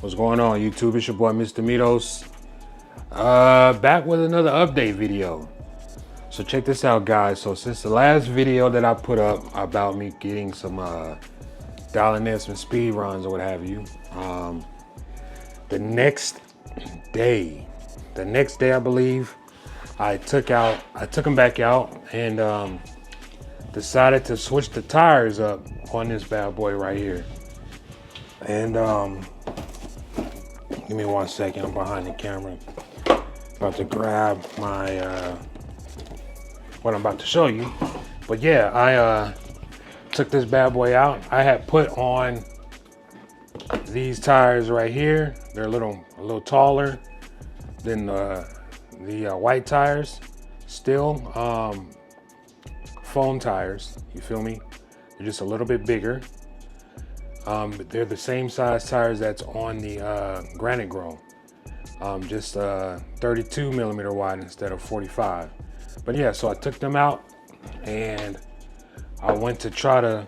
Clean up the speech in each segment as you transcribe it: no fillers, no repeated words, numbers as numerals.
What's going on, YouTube? It's your boy Mr. Mitos. Back with another update video. So check this out, guys. So since the last video that I put up about me getting some dialing in some speed runs or what have you, the next day I believe, I took them back out and decided to switch the tires up on this bad boy right here. And give me 1 second, I'm behind the camera. About to grab my, what I'm about to show you. But yeah, I took this bad boy out. I had put on these tires right here. They're a little taller than the white tires. Still, foam tires, you feel me? They're just a little bit bigger. But they're the same size tires that's on the Arrma Grom, just 32 millimeter wide instead of 45. But yeah, so I took them out and I went to try to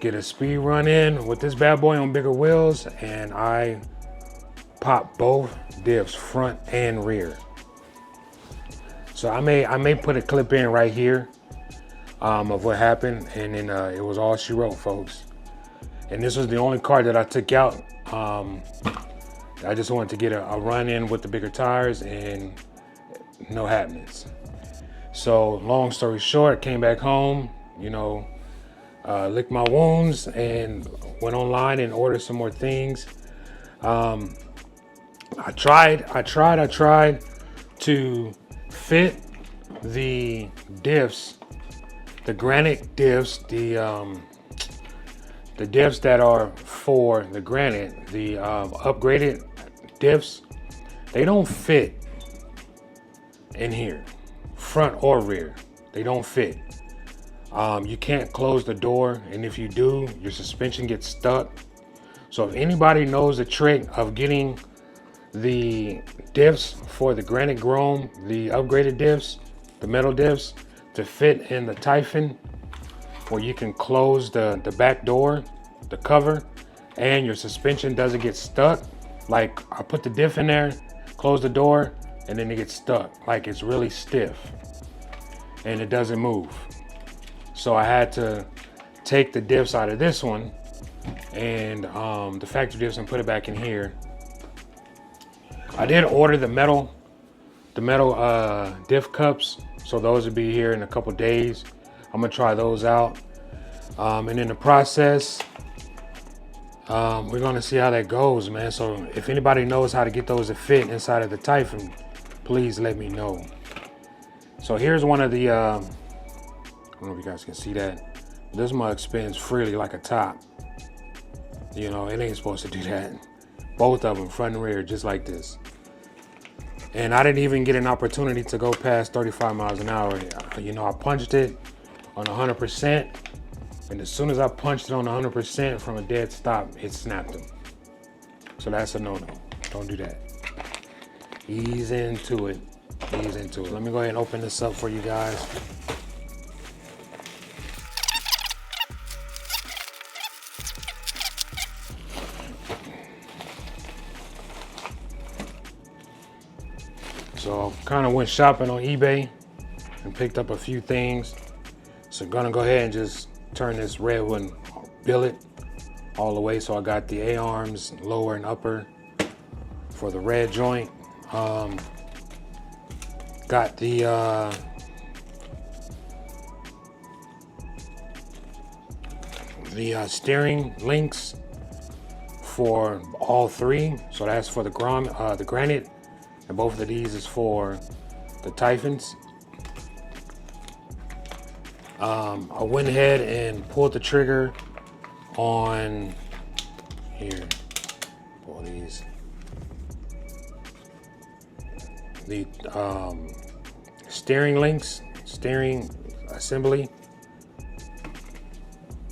get a speed run in with this bad boy on bigger wheels, and I popped both diffs, front and rear. So I may put a clip in right here of what happened, and then it was all she wrote, folks. And this was the only car that I took out. I just wanted to get a run in with the bigger tires, and no happenings. So long story short, came back home, you know, licked my wounds and went online and ordered some more things. I tried to fit the diffs, the granite diffs, the diffs that are for the granite, the upgraded diffs, they don't fit in here, front or rear. They don't fit. You can't close the door, and if you do, your suspension gets stuck. So if anybody knows the trick of getting the diffs for the Arrma Grom, the upgraded diffs, the metal diffs, to fit in the Typhon, where you can close the back door, the cover, and your suspension doesn't get stuck. Like, I put the diff in there, close the door, and then it gets stuck. Like, it's really stiff and it doesn't move. So I had to take the diffs out of this one and the factory diffs, and put it back in here. I did order the metal diff cups, so those will be here in a couple days. I'm gonna try those out, and in the process, we're gonna see how that goes, man. So if anybody knows how to get those to fit inside of the Typhon, please let me know. So here's one of the, I don't know if you guys can see that. This mug spins freely like a top. You know, it ain't supposed to do that. Both of them, front and rear, just like this. And I didn't even get an opportunity to go past 35 miles an hour. You know, I punched it on 100%, and as soon as I punched it on 100% from a dead stop, it snapped them. So that's a no-no. Don't do that. Ease into it. Ease into it. Let me go ahead and open this up for you guys. So kind of went shopping on eBay and picked up a few things. So gonna go ahead and just turn this red one billet all the way. So I got the A-arms, lower and upper, for the red joint. Got the steering links for all three. So that's for the granite, and both of these is for the Typhons. I went ahead and pulled the trigger on here. Pull these. The steering links, steering assembly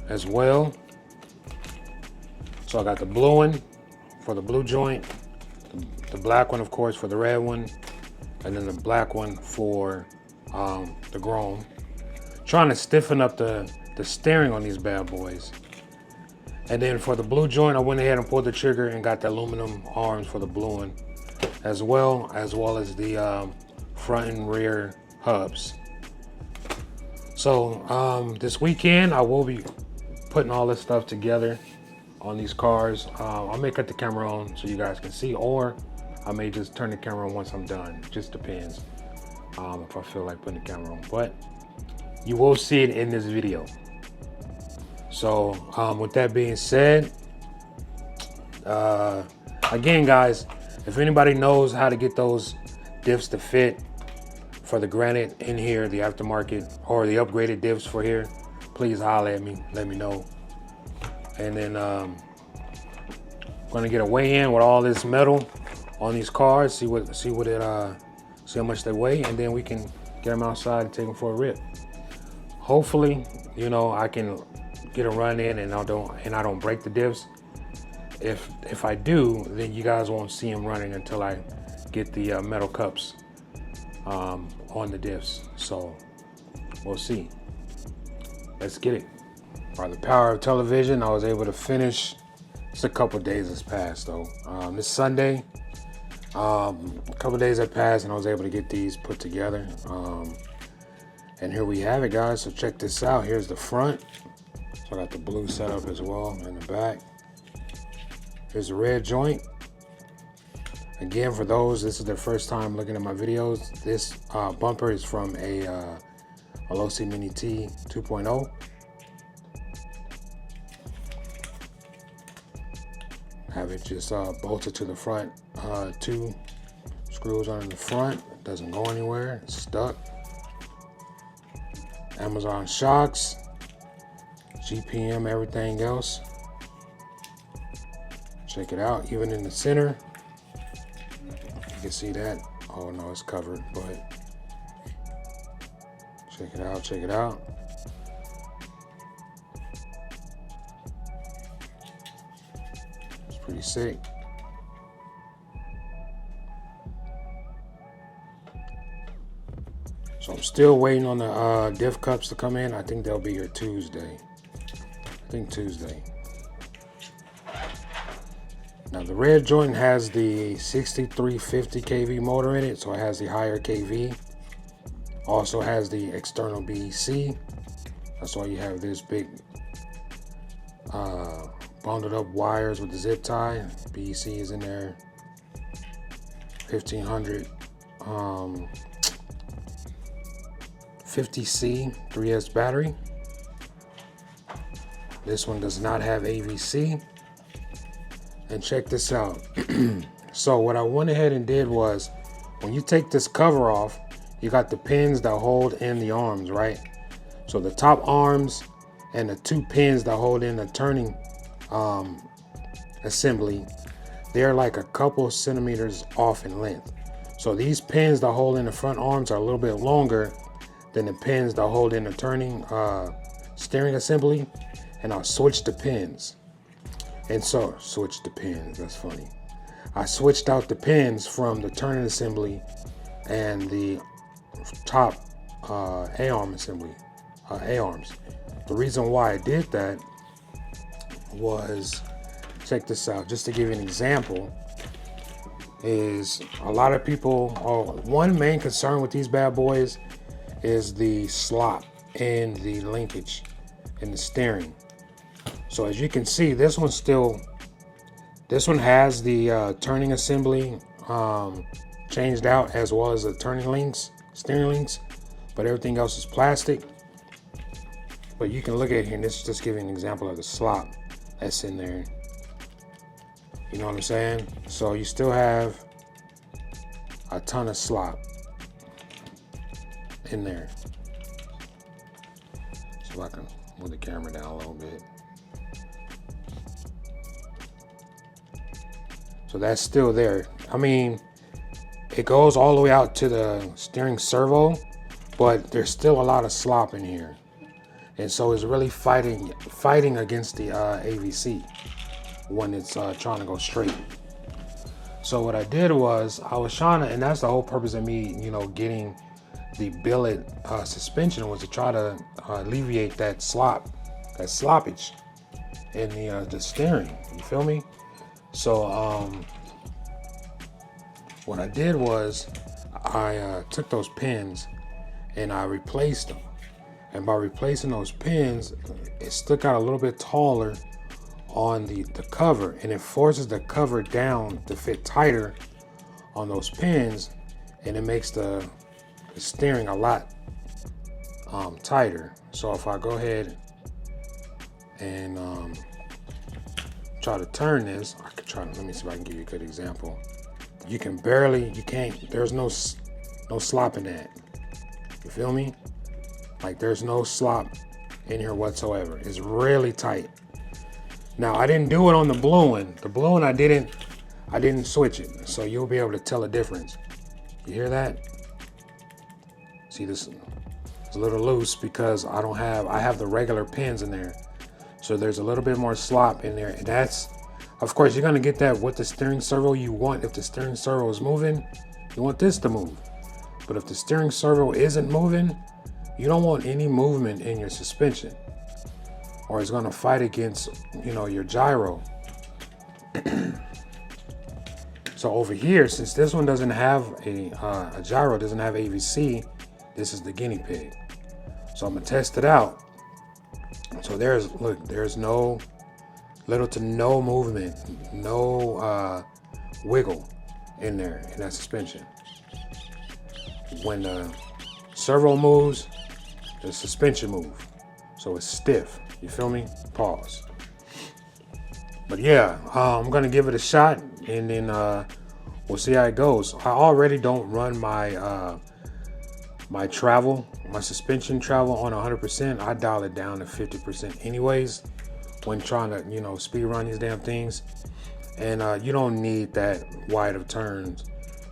as well. So I got the blue one for the blue joint, the black one, of course, for the red one, and then the black one for the Grom. Trying to stiffen up the steering on these bad boys. And then for the blue joint, I went ahead and pulled the trigger and got the aluminum arms for the blue one, as well as the front and rear hubs. So this weekend, I will be putting all this stuff together on these cars. I may cut the camera on so you guys can see, or I may just turn the camera on once I'm done. Just depends if I feel like putting the camera on. But you will see it in this video. So with that being said, again guys, if anybody knows how to get those diffs to fit for the Granite in here, the aftermarket or the upgraded diffs for here, please holler at me, let me know. And then I'm gonna get a weigh-in with all this metal on these cars, see how much they weigh, and then we can get them outside and take them for a rip. Hopefully, you know, I can get a run in and I don't break the diffs. If I do, then you guys won't see them running until I get the metal cups on the diffs. So we'll see. Let's get it. By the power of television, I was able to finish. It's a couple days has passed though. This Sunday, a couple days have passed and I was able to get these put together. And here we have it, guys. So check this out. Here's the front. So I got the blue setup as well in the back. Here's the red joint. Again, for those, this is their first time looking at my videos. This bumper is from a Losi Mini T 2.0. Have it just bolted to the front. 2 screws on the front. It doesn't go anywhere. It's stuck. Amazon shocks. GPM, everything else. Check it out, even in the center. You can see that. Oh no, it's covered, but check it out, check it out. It's pretty sick. So I'm still waiting on the diff cups to come in. I think they'll be here Tuesday. Tuesday. Now the red joint has the 6350 kV motor in it, so it has the higher kV. Also has the external BEC. That's why you have this big bundled up wires with the zip tie. BEC is in there. 1500 50C 3S battery. This one does not have AVC. And check this out. So what I went ahead and did was, when you take this cover off, you got the pins that hold in the arms, right? So the top arms and the 2 pins that hold in the turning assembly, they're like a couple centimeters off in length. So these pins that hold in the front arms are a little bit longer than the pins that hold in the turning steering assembly. And I'll switch the pins. And so, switch the pins, that's funny. I switched out the pins from the turning assembly and the top A-arm assembly, A-arms. The reason why I did that was, check this out, just to give you an example, is a lot of people, one main concern with these bad boys is the slop and the linkage in the steering. So as you can see, this one has the turning assembly changed out, as well as the turning links, steering links, but everything else is plastic. But you can look at here, and this is just giving an example of the slop that's in there. You know what I'm saying? So you still have a ton of slop in there. So I can move the camera down a little bit. So that's still there. I mean, it goes all the way out to the steering servo, but there's still a lot of slop in here. And so it's really fighting against the AVC when it's trying to go straight. So what I did was, I was trying to, and that's the whole purpose of me, you know, getting the billet suspension, was to try to alleviate that sloppage. in the steering. You feel me? So what I did was I took those pins and I replaced them. And by replacing those pins, it stuck out a little bit taller on the cover, and it forces the cover down to fit tighter on those pins, and it makes the steering a lot tighter. So if I go ahead and try to turn this, I could try to, let me see if I can give you a good example. You can't, there's no slop in that. You feel me? Like there's no slop in here whatsoever. It's really tight. Now I didn't do it on the blue one. The blue one I didn't switch it. So you'll be able to tell a difference. You hear that? See, this is a little loose because I have the regular pins in there. So there's a little bit more slop in there. And that's, of course, you're gonna get that with the steering servo. You want, if the steering servo is moving, you want this to move. But if the steering servo isn't moving, you don't want any movement in your suspension, or it's going to fight against, your gyro. So over here, since this one doesn't have a gyro, doesn't have AVC, this is the guinea pig. So I'm gonna test it out. So there's no little to no movement, no wiggle in there in that suspension. When the servo moves, the suspension move, so it's stiff. You feel me? Pause. But yeah, I'm gonna give it a shot, and then we'll see how it goes. I already don't run my my suspension travel on 100%. I dial it down to 50% anyways when trying to speed run these damn things, and you don't need that wide of turns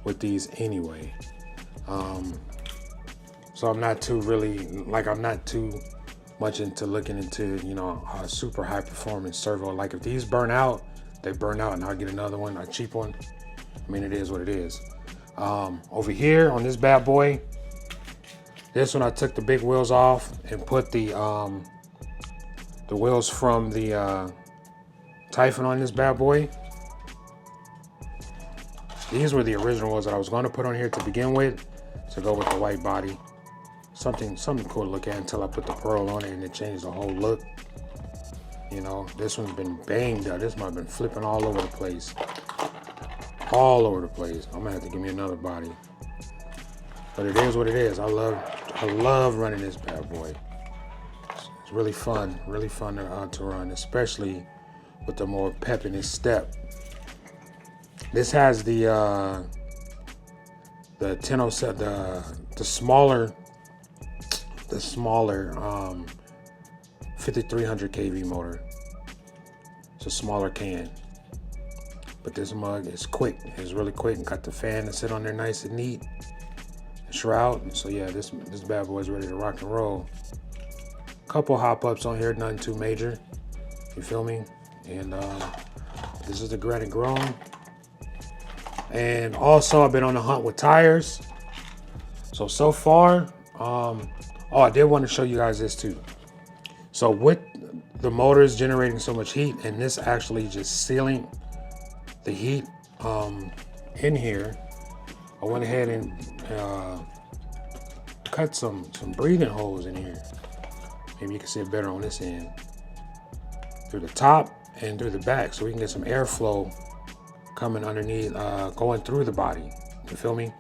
with these anyway. So I'm not too much into looking into, a super high performance servo. Like if these burn out, they burn out and I'll get another one, a cheap one. I mean, it is what it is. Over here on this bad boy, this one I took the big wheels off and put the wheels from the Typhon on this bad boy. These were the original ones that I was going to put on here to begin with, to go with the white body. Something cool to look at until I put the pearl on it and it changed the whole look. This one's been banged up. This one I've been flipping all over the place. All over the place. I'm gonna have to give me another body. But it is what it is. I love running this bad boy. It's really fun to run, especially with the more pep in this step. This has the 1007, the smaller 5300 kV motor. It's a smaller can, but this mug is quick. It's really quick and got the fan to sit on there nice and neat. The shroud. So yeah, this bad boy is ready to rock and roll. Couple hop ups on here, nothing too major. You feel me? And this is the Arrma Grom. And also I've been on the hunt with tires. So far, I did want to show you guys this too. So with the motors generating so much heat and this actually just sealing the heat in here, I went ahead and cut some breathing holes in here. Maybe you can see it better on this end. Through the top and through the back, so we can get some airflow coming underneath, going through the body. You feel me?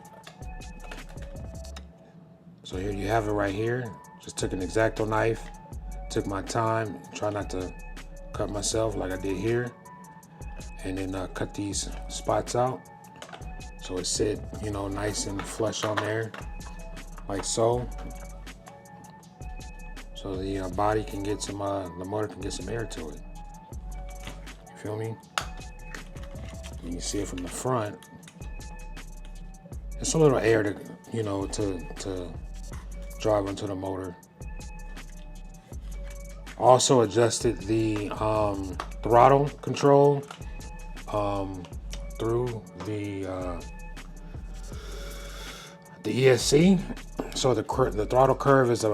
So here you have it right here. Just took an X-Acto knife, took my time, try not to cut myself like I did here, and then cut these spots out so it sit, nice and flush on there, like so. So the body can get some, the motor can get some air to it. You feel me? You can see it from the front. It's a little air to, to drive onto the motor. Also adjusted the throttle control through the ESC. So the throttle curve is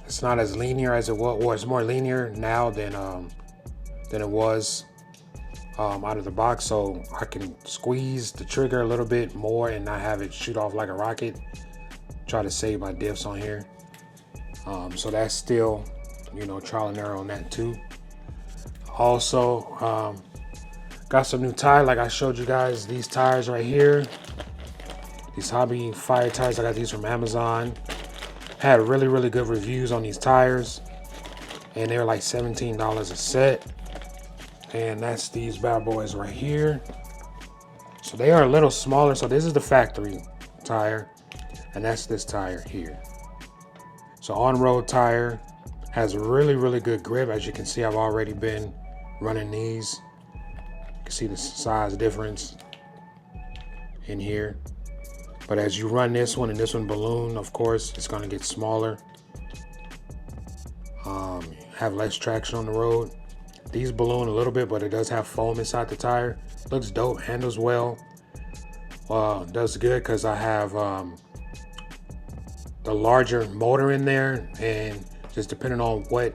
it's not as linear as it was, or it's more linear now than than it was out of the box, so I can squeeze the trigger a little bit more and not have it shoot off like a rocket. Try to save my diffs on here. So that's still, you know, trial and error on that too. Also, got some new tires like I showed you guys. These tires right here, these Hobby Fire tires, I got these from Amazon. Had really good reviews on these tires, and they were like $17 a set. And that's these bad boys right here. So they are a little smaller. So this is the factory tire, and that's this tire here. So on-road tire, has really good grip. As you can see, I've already been running these. You can see the size difference in here. But as you run this one and this one balloon, of course, it's gonna get smaller. Have less traction on the road. These balloon a little bit, but it does have foam inside the tire. Looks dope, handles well. Does good because I have the larger motor in there, and just depending on what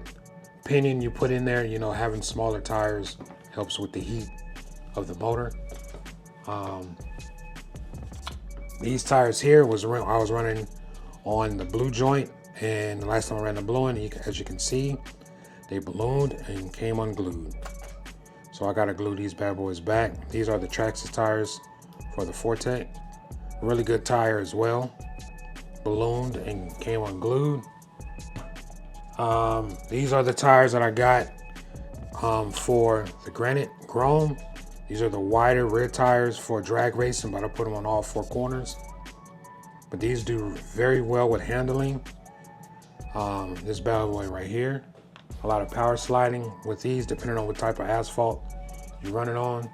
pinion you put in there, you know, having smaller tires helps with the heat of the motor. These tires here I was running on the blue joint, and the last time I ran the blue one, as you can see, they ballooned and came unglued. So I gotta glue these bad boys back. These are the Traxxas tires for the Forte. Really good tire as well. Ballooned and came unglued. These are the tires that I got for the Granite Grom. These are the wider rear tires for drag racing, but I put them on all four corners. But these do very well with handling. This bad boy right here. A lot of power sliding with these, depending on what type of asphalt you run it on.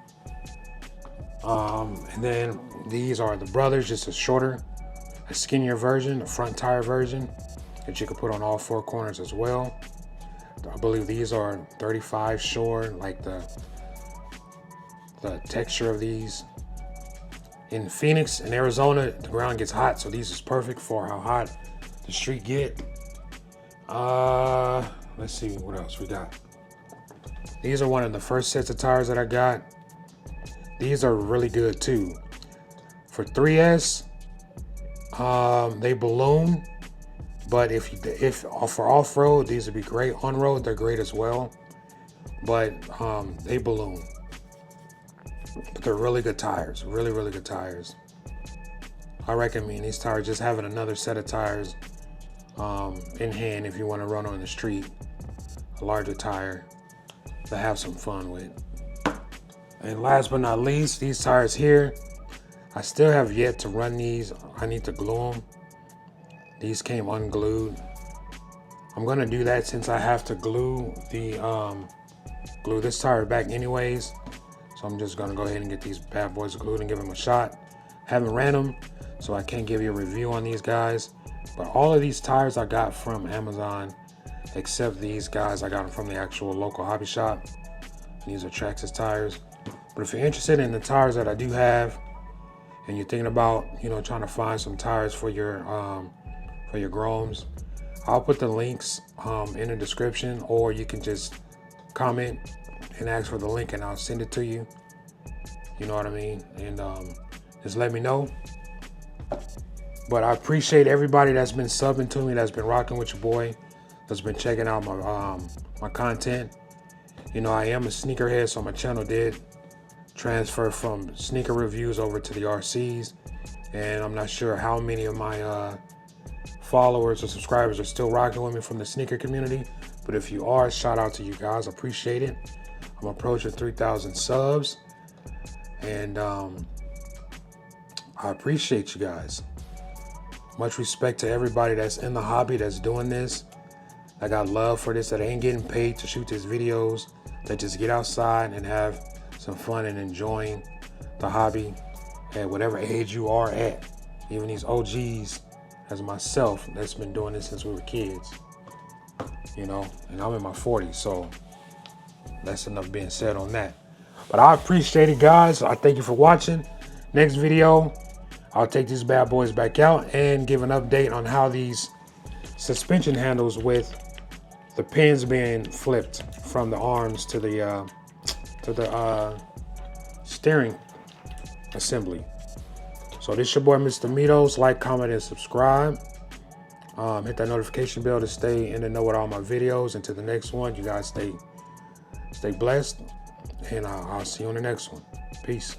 And then these are the brothers, just a shorter, a skinnier version, a front tire version that you can put on all four corners as well. I believe these are 35 shore, like the texture of these. In Phoenix and Arizona, the ground gets hot, so these is perfect for how hot the street get. Let's see what else we got. These are one of the first sets of tires that I got. These are really good too. For 3S, they balloon, but if for off-road, these would be great. On-road, they're great as well, but they balloon. But they're really good tires, really good tires. I recommend these tires. Just having another set of tires in hand if you want to run on the street, a larger tire to have some fun with. And last but not least, these tires here, I still have yet to run these. I need to glue them. These came unglued. I'm gonna do that since I have to glue this tire back anyways. So I'm just gonna go ahead and get these bad boys glued and give them a shot. Haven't ran them, so I can't give you a review on these guys. But all of these tires I got from Amazon, except these guys, I got them from the actual local hobby shop. These are Traxxas tires. But if you're interested in the tires that I do have, and you're thinking about, you know, trying to find some tires for your Groms, I'll put the links in the description, or you can just comment and ask for the link and I'll send it to you. You know what I mean? And just let me know. But I appreciate everybody that's been subbing to me, that's been rocking with your boy, that's been checking out my content. You know, I am a sneakerhead, so my channel did transfer from sneaker reviews over to the RCs, and I'm not sure how many of my followers or subscribers are still rocking with me from the sneaker community, but if you are, shout out to you guys. I appreciate it. I'm approaching 3,000 subs, and I appreciate you guys. Much respect to everybody that's in the hobby, that's doing this. I got love for this, that ain't getting paid to shoot these videos, that just get outside and have some fun and enjoying the hobby at whatever age you are at. Even these OGs as myself that's been doing this since we were kids, you know, and I'm in my 40s, so that's enough being said on that. But I appreciate it, guys. I thank you for watching. Next video, I'll take these bad boys back out and give an update on how these suspension handles with the pins being flipped from the arms to the steering assembly. So this your boy Mr. Mitos. Like, comment, and subscribe. Hit that notification bell to stay in the know with all my videos. Until the next one, you guys stay blessed, and I'll see you on the next one. Peace.